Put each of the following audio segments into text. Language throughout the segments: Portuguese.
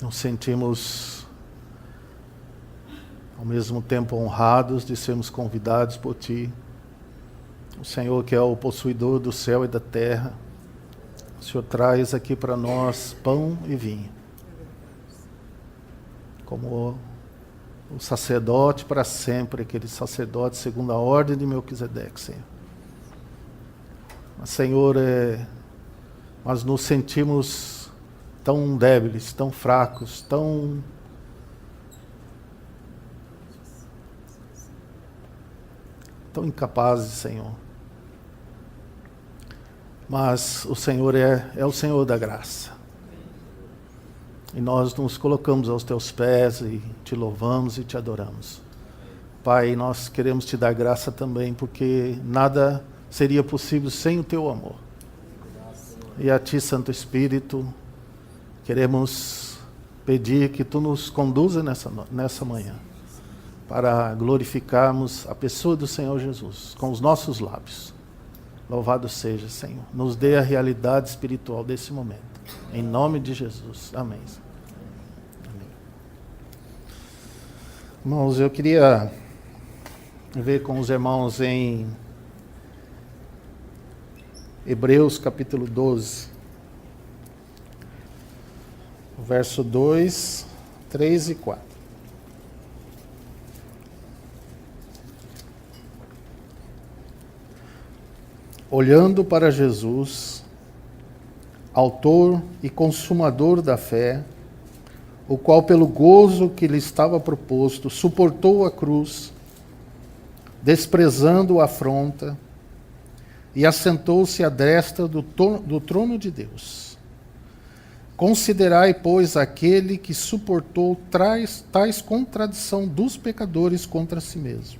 Nos sentimos ao mesmo tempo honrados de sermos convidados por Ti. O Senhor, que é o possuidor do céu e da terra, o Senhor traz aqui para nós pão e vinho. Como o sacerdote para sempre, aquele sacerdote segundo a ordem de Melquisedeque, Senhor. Mas, Senhor, nós nos sentimos tão débeis, tão fracos, tão incapazes, Senhor. Mas o Senhor é o Senhor da graça. E nós nos colocamos aos Teus pés e Te louvamos e Te adoramos. Pai, nós queremos Te dar graça também, porque nada seria possível sem o Teu amor. E a Ti, Santo Espírito, queremos pedir que Tu nos conduza nessa manhã, para glorificarmos a pessoa do Senhor Jesus, com os nossos lábios. Louvado seja, Senhor. Nos dê a realidade espiritual desse momento. Em nome de Jesus. Amém. Amém. Irmãos, eu queria ver com os irmãos em Hebreus capítulo 12, verso 2, 3 e 4. Olhando para Jesus, autor e consumador da fé, o qual pelo gozo que lhe estava proposto, suportou a cruz, desprezando a afronta, e assentou-se à destra do trono de Deus. Considerai, pois, aquele que suportou tais contradição dos pecadores contra si mesmo,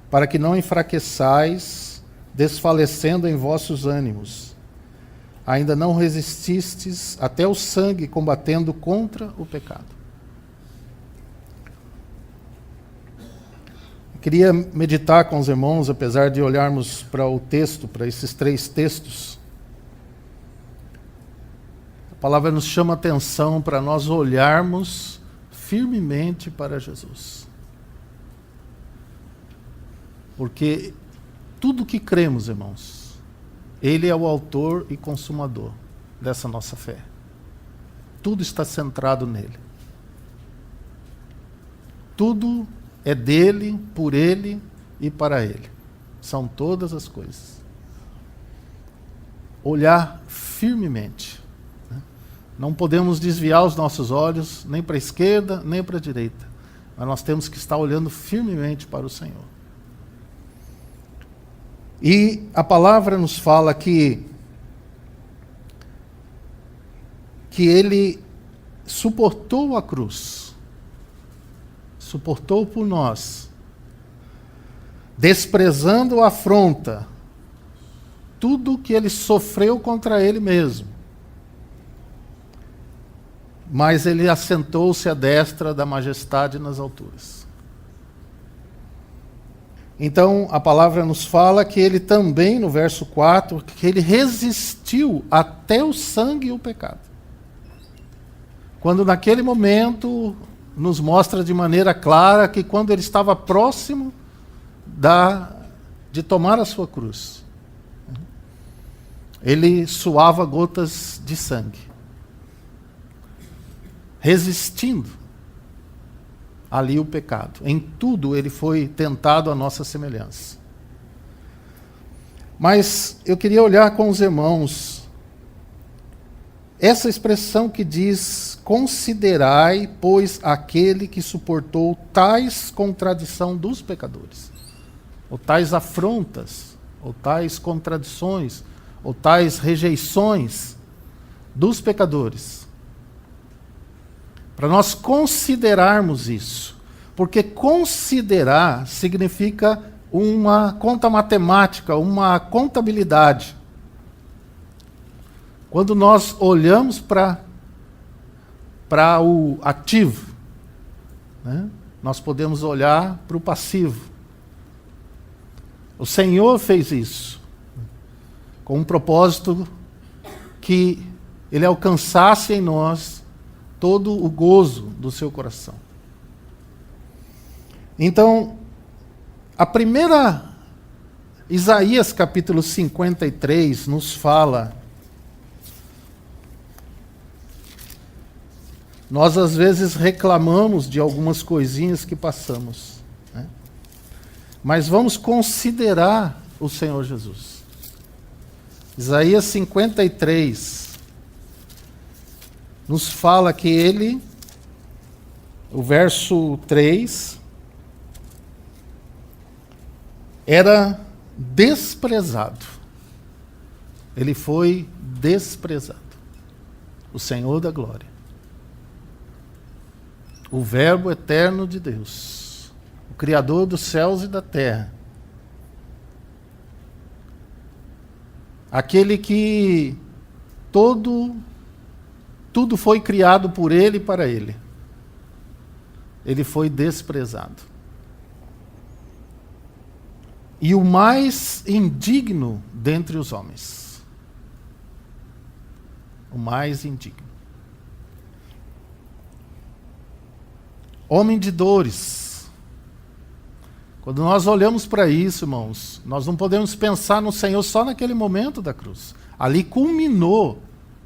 para que não enfraqueçais, desfalecendo em vossos ânimos. Ainda não resististes até o sangue, combatendo contra o pecado. Queria meditar com os irmãos, apesar de olharmos para o texto, para esses 3 textos. A palavra nos chama a atenção para nós olharmos firmemente para Jesus. Porque tudo que cremos, irmãos, Ele é o autor e consumador dessa nossa fé. Tudo está centrado nele. Tudo é dele, por ele e para ele. São todas as coisas. Olhar firmemente. Não podemos desviar os nossos olhos nem para a esquerda, nem para a direita. Mas nós temos que estar olhando firmemente para o Senhor. E a palavra nos fala que Ele suportou a cruz, suportou por nós, desprezando a afronta, tudo que Ele sofreu contra Ele mesmo. Mas Ele assentou-se à destra da majestade nas alturas. Então, a palavra nos fala que Ele também, no verso 4, que Ele resistiu até o sangue e o pecado. Quando naquele momento nos mostra de maneira clara que quando Ele estava próximo de tomar a sua cruz, Ele suava gotas de sangue, resistindo ali o pecado. Em tudo Ele foi tentado à nossa semelhança. Mas eu queria olhar com os irmãos essa expressão que diz: considerai, pois, aquele que suportou tais contradição dos pecadores, ou tais afrontas, ou tais contradições, ou tais rejeições dos pecadores. Para nós considerarmos isso. Porque considerar significa uma conta matemática, uma contabilidade. Quando nós olhamos para o ativo, né, nós podemos olhar para o passivo. O Senhor fez isso com um propósito que Ele alcançasse em nós todo o gozo do seu coração. Então, a primeira, Isaías capítulo 53 nos fala. Nós às vezes reclamamos de algumas coisinhas que passamos, né? Mas vamos considerar o Senhor Jesus. Isaías 53 nos fala que ele, o verso 3, era desprezado. Ele foi desprezado. O Senhor da glória. O Verbo eterno de Deus. O Criador dos céus e da terra. Aquele que tudo foi criado por ele e para ele. Ele foi desprezado. E o mais indigno dentre os homens. O mais indigno. Homem de dores. Quando nós olhamos para isso, irmãos, nós não podemos pensar no Senhor só naquele momento da cruz. Ali culminou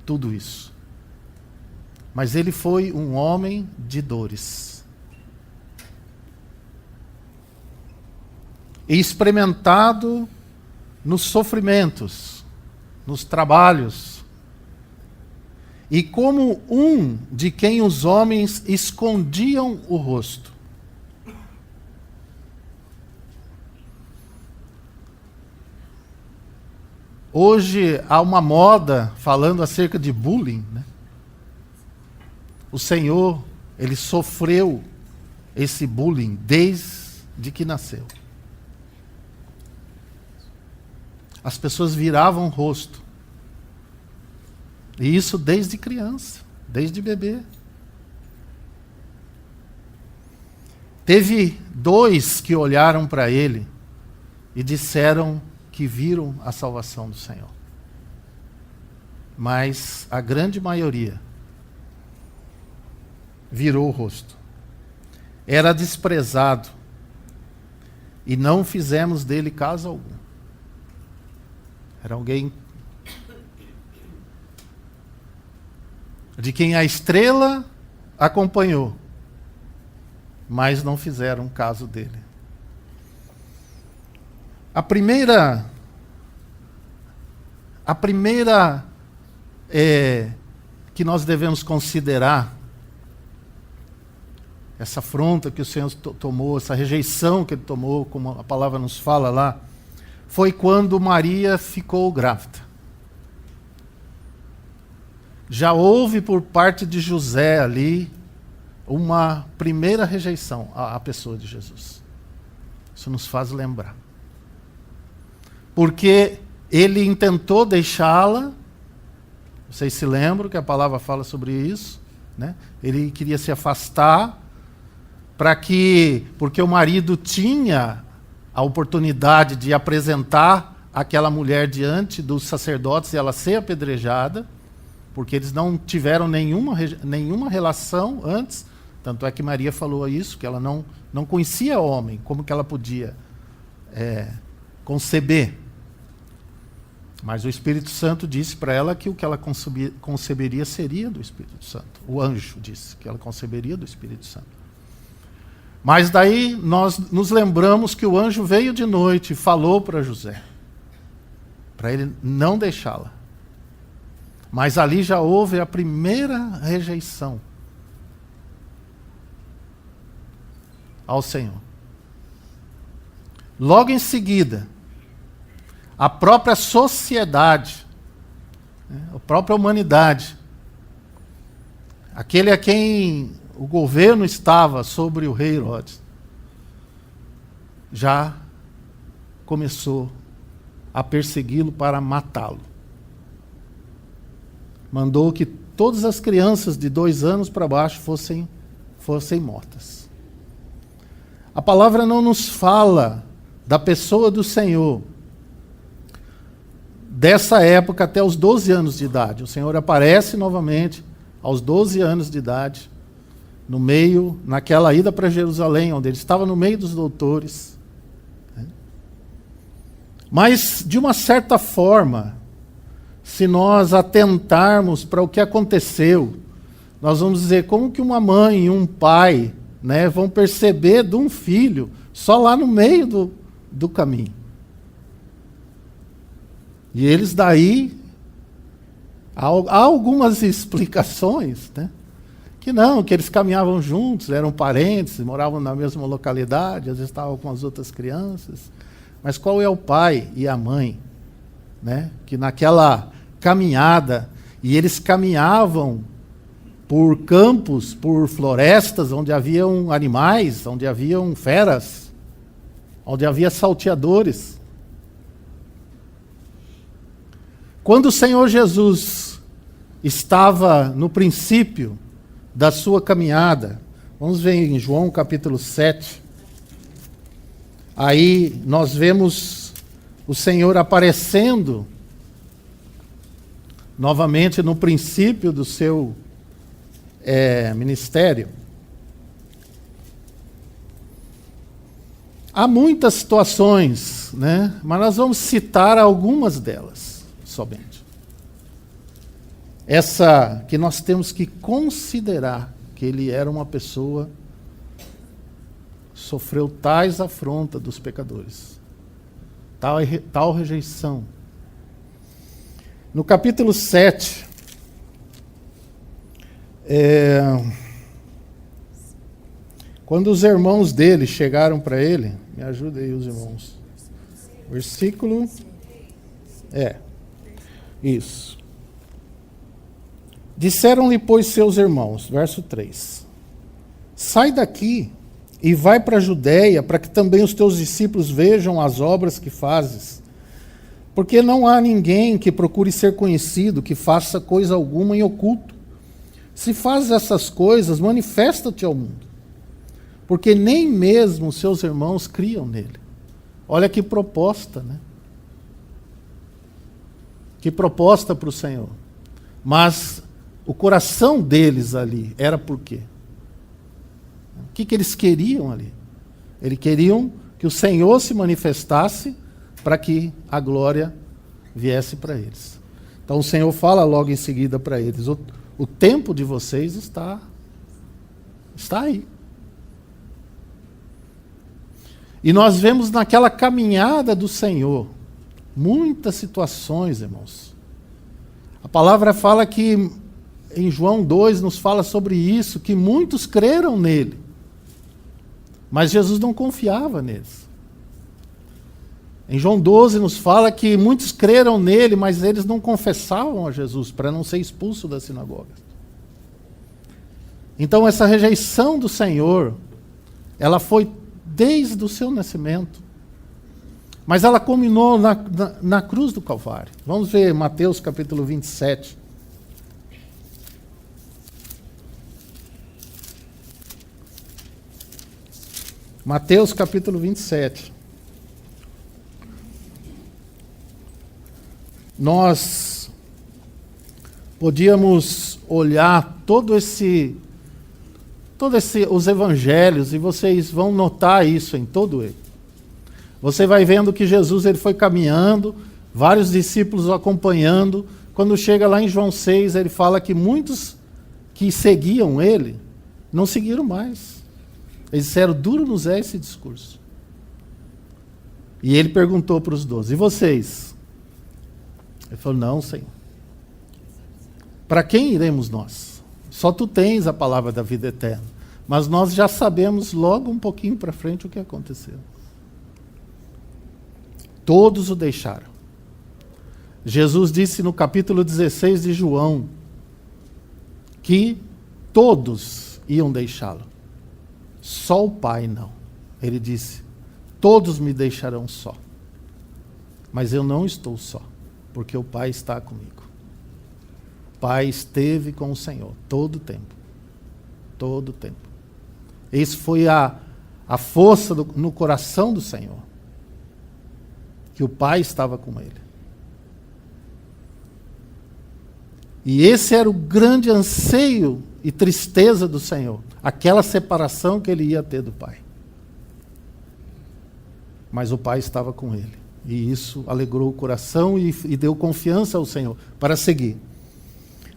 tudo isso. Mas ele foi um homem de dores. E experimentado nos sofrimentos, nos trabalhos. E como um de quem os homens escondiam o rosto. Hoje há uma moda falando acerca de bullying, né? O Senhor, ele sofreu esse bullying desde que nasceu. As pessoas viravam o rosto. E isso desde criança, desde bebê. Teve 2 que olharam para ele e disseram que viram a salvação do Senhor. Mas a grande maioria virou o rosto. Era desprezado e não fizemos dele caso algum. Era alguém de quem a estrela acompanhou, mas não fizeram caso dele. A primeira que nós devemos considerar, essa afronta que o Senhor tomou, essa rejeição que ele tomou, como a palavra nos fala lá, foi quando Maria ficou grávida. Já houve por parte de José ali uma primeira rejeição à pessoa de Jesus. Isso nos faz lembrar. Porque ele intentou deixá-la, vocês se lembram que a palavra fala sobre isso, né? Ele queria se afastar, porque o marido tinha a oportunidade de apresentar aquela mulher diante dos sacerdotes e ela ser apedrejada, porque eles não tiveram nenhuma relação antes. Tanto é que Maria falou isso, que ela não conhecia homem, como que ela podia conceber. Mas o Espírito Santo disse para ela que o que ela conceberia seria do Espírito Santo. O anjo disse que ela conceberia do Espírito Santo. Mas daí nós nos lembramos que o anjo veio de noite e falou para José, para ele não deixá-la. Mas ali já houve a primeira rejeição ao Senhor. Logo em seguida, a própria sociedade, a própria humanidade, aquele a quem o governo estava sobre o rei Herodes, já começou a persegui-lo para matá-lo. Mandou que todas as crianças de 2 anos para baixo fossem mortas. A palavra não nos fala da pessoa do Senhor dessa época até os 12 anos de idade. O Senhor aparece novamente, aos 12 anos de idade, naquela ida para Jerusalém, onde ele estava no meio dos doutores. Mas, de uma certa forma, se nós atentarmos para o que aconteceu, nós vamos dizer como que uma mãe e um pai, né, vão perceber de um filho só lá no meio do caminho. E eles daí, há algumas explicações, né, que eles caminhavam juntos, eram parentes, moravam na mesma localidade, às vezes estavam com as outras crianças. Mas qual é o pai e a mãe, né, que naquela caminhada, e eles caminhavam por campos, por florestas, onde haviam animais, onde haviam feras, onde havia salteadores. Quando o Senhor Jesus estava no princípio da sua caminhada, vamos ver em João capítulo 7, aí nós vemos o Senhor aparecendo novamente no princípio do seu ministério. Há muitas situações, né? Mas nós vamos citar algumas delas somente. Essa que nós temos que considerar que ele era uma pessoa, sofreu tais afrontas dos pecadores, tal rejeição. No capítulo 7, quando os irmãos dele chegaram para ele, me ajuda aí os irmãos, versículo, isso. Disseram-lhe, pois, seus irmãos, verso 3, sai daqui e vai para a Judéia, para que também os teus discípulos vejam as obras que fazes. Porque não há ninguém que procure ser conhecido, que faça coisa alguma em oculto. Se fazes essas coisas, manifesta-te ao mundo. Porque nem mesmo seus irmãos criam nele. Olha que proposta, né? Que proposta para o Senhor. Mas o coração deles ali era por quê? O que eles queriam ali? Eles queriam que o Senhor se manifestasse para que a glória viesse para eles. Então o Senhor fala logo em seguida para eles, o tempo de vocês está aí. E nós vemos naquela caminhada do Senhor, muitas situações, irmãos. A palavra fala que, em João 2, nos fala sobre isso, que muitos creram nele. Mas Jesus não confiava neles. Em João 12 nos fala que muitos creram nele, mas eles não confessavam a Jesus para não ser expulso da sinagoga. Então essa rejeição do Senhor, ela foi desde o seu nascimento. Mas ela culminou na cruz do Calvário. Vamos ver Mateus capítulo 27. Mateus capítulo 27. Nós podíamos olhar os evangelhos, e vocês vão notar isso em todo ele. Você vai vendo que Jesus ele foi caminhando, vários discípulos o acompanhando. Quando chega lá em João 6, ele fala que muitos que seguiam ele não seguiram mais. Eles disseram, duro nos é esse discurso. E ele perguntou para os 12, e vocês? Ele falou, não, Senhor. Para quem iremos nós? Só tu tens a palavra da vida eterna. Mas nós já sabemos logo um pouquinho para frente o que aconteceu. Todos o deixaram. Jesus disse no capítulo 16 de João que todos iam deixá-lo. Só o Pai não. Ele disse, todos me deixarão só. Mas eu não estou só, porque o Pai está comigo. O Pai esteve com o Senhor todo o tempo. Todo o tempo. Isso foi a força no coração do Senhor. Que o Pai estava com ele. E esse era o grande anseio e tristeza do Senhor, aquela separação que ele ia ter do Pai. Mas o Pai estava com ele, e isso alegrou o coração e deu confiança ao Senhor para seguir.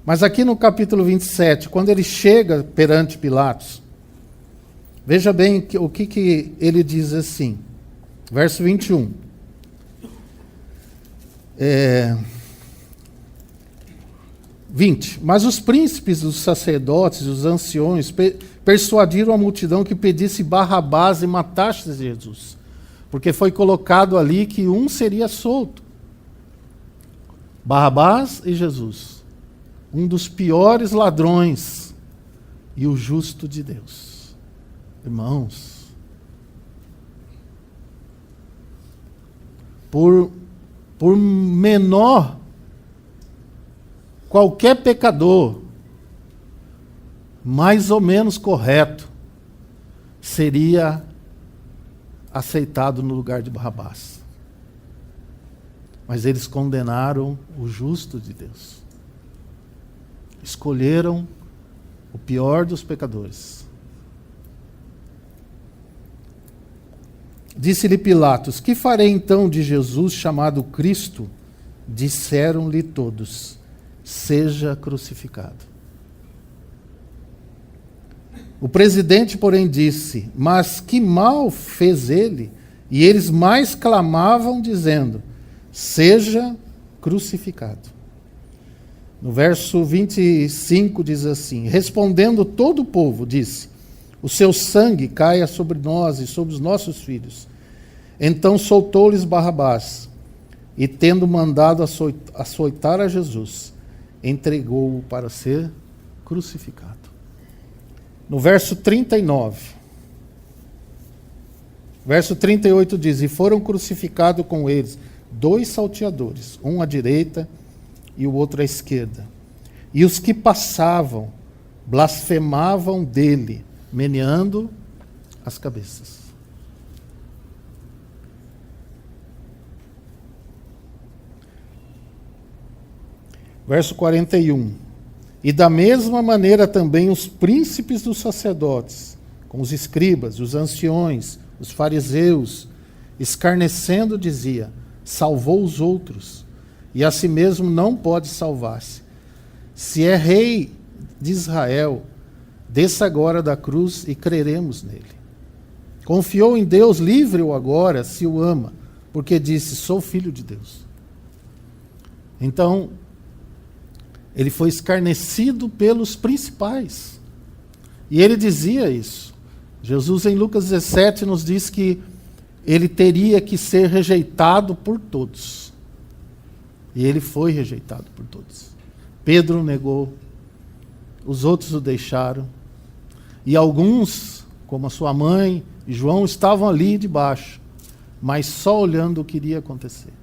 Mas aqui no capítulo 27, quando ele chega perante Pilatos, veja bem o que ele diz assim, verso 21. 20. Mas os príncipes, os sacerdotes, os anciões persuadiram a multidão que pedisse Barrabás e matasse Jesus, porque foi colocado ali que um seria solto. Barrabás e Jesus, um dos piores ladrões e o justo de Deus. Irmãos, por menor, qualquer pecador, mais ou menos correto, seria aceitado no lugar de Barrabás. Mas eles condenaram o justo de Deus. Escolheram o pior dos pecadores. Disse-lhe Pilatos: que farei então de Jesus chamado Cristo? Disseram-lhe todos: seja crucificado. O presidente, porém, disse: mas que mal fez ele? E eles mais clamavam, dizendo: seja crucificado. No verso 25 diz assim: respondendo todo o povo, disse: o seu sangue caia sobre nós e sobre os nossos filhos. Então soltou-lhes Barrabás, e tendo mandado açoitar a Jesus, entregou-o para ser crucificado. No verso 39, verso 38 diz: e foram crucificados com eles 2 salteadores, um à direita e o outro à esquerda. E os que passavam blasfemavam dele, meneando as cabeças. Verso 41. E da mesma maneira também os príncipes dos sacerdotes, com os escribas, os anciões, os fariseus, escarnecendo, dizia: salvou os outros, e a si mesmo não pode salvar-se. Se é rei de Israel, desça agora da cruz e creremos nele. Confiou em Deus, livre-o agora, se o ama, porque disse: sou filho de Deus. Então, ele foi escarnecido pelos principais. E ele dizia isso. Jesus, em Lucas 17, nos diz que ele teria que ser rejeitado por todos. E ele foi rejeitado por todos. Pedro o negou, os outros o deixaram. E alguns, como a sua mãe e João, estavam ali debaixo, mas só olhando o que iria acontecer.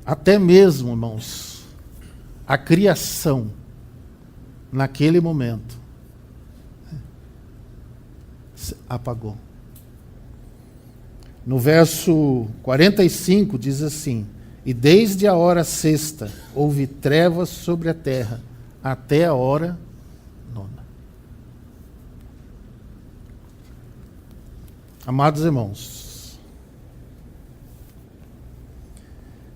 Até mesmo, irmãos, a criação, naquele momento, apagou. No verso 45 diz assim: e desde a hora sexta houve trevas sobre a terra, até a hora nona. Amados irmãos,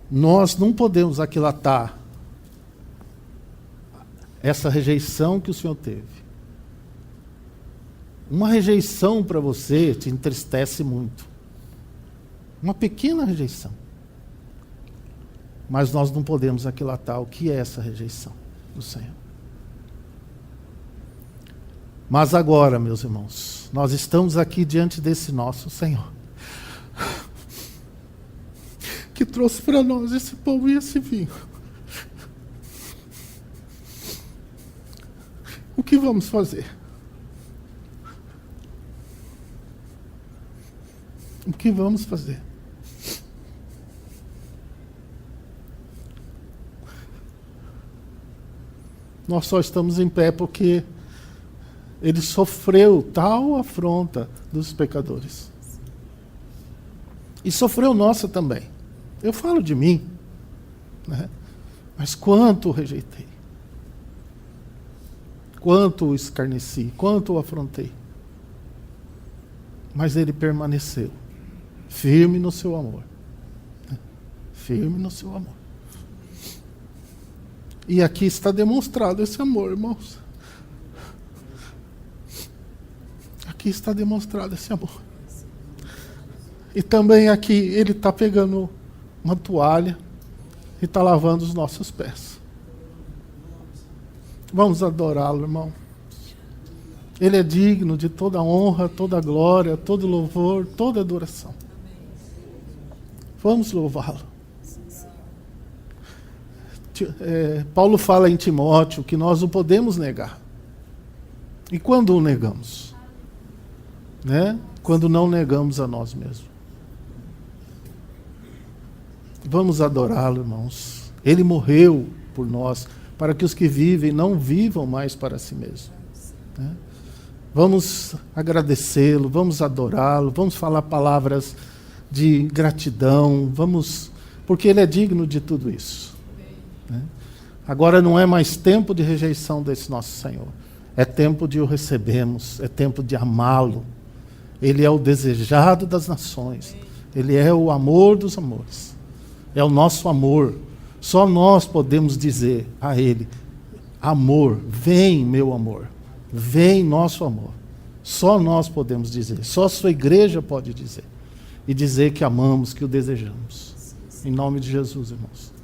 nós não podemos aquilatar essa rejeição que o Senhor teve. Uma rejeição para você te entristece muito. Uma pequena rejeição. Mas nós não podemos aquilatar o que é essa rejeição do Senhor. Mas agora, meus irmãos, nós estamos aqui diante desse nosso Senhor, que trouxe para nós esse pão e esse vinho. O que vamos fazer? O que vamos fazer? Nós só estamos em pé porque ele sofreu tal afronta dos pecadores. E sofreu nossa também. Eu falo de mim, né? Mas quanto o rejeitei. Quanto o escarneci, quanto o afrontei. Mas ele permaneceu firme no seu amor. Firme no seu amor. E aqui está demonstrado esse amor, irmãos. Aqui está demonstrado esse amor. E também aqui ele está pegando uma toalha e está lavando os nossos pés. Vamos adorá-lo, irmão. Ele é digno de toda honra, toda glória, todo louvor, toda adoração. Vamos louvá-lo. Paulo fala em Timóteo que nós o podemos negar. E quando o negamos? Né? Quando não negamos a nós mesmos. Vamos adorá-lo, irmãos. Ele morreu por nós, para que os que vivem não vivam mais para si mesmos. Né? Vamos agradecê-lo, vamos adorá-lo, vamos falar palavras de gratidão, porque ele é digno de tudo isso. Né? Agora não é mais tempo de rejeição desse nosso Senhor. É tempo de o recebermos, é tempo de amá-lo. Ele é o desejado das nações. Ele é o amor dos amores. É o nosso amor. Só nós podemos dizer a Ele: amor, vem meu amor. Vem nosso amor. Só nós podemos dizer. Só a sua igreja pode dizer. E dizer que amamos, que o desejamos. Em nome de Jesus, irmãos.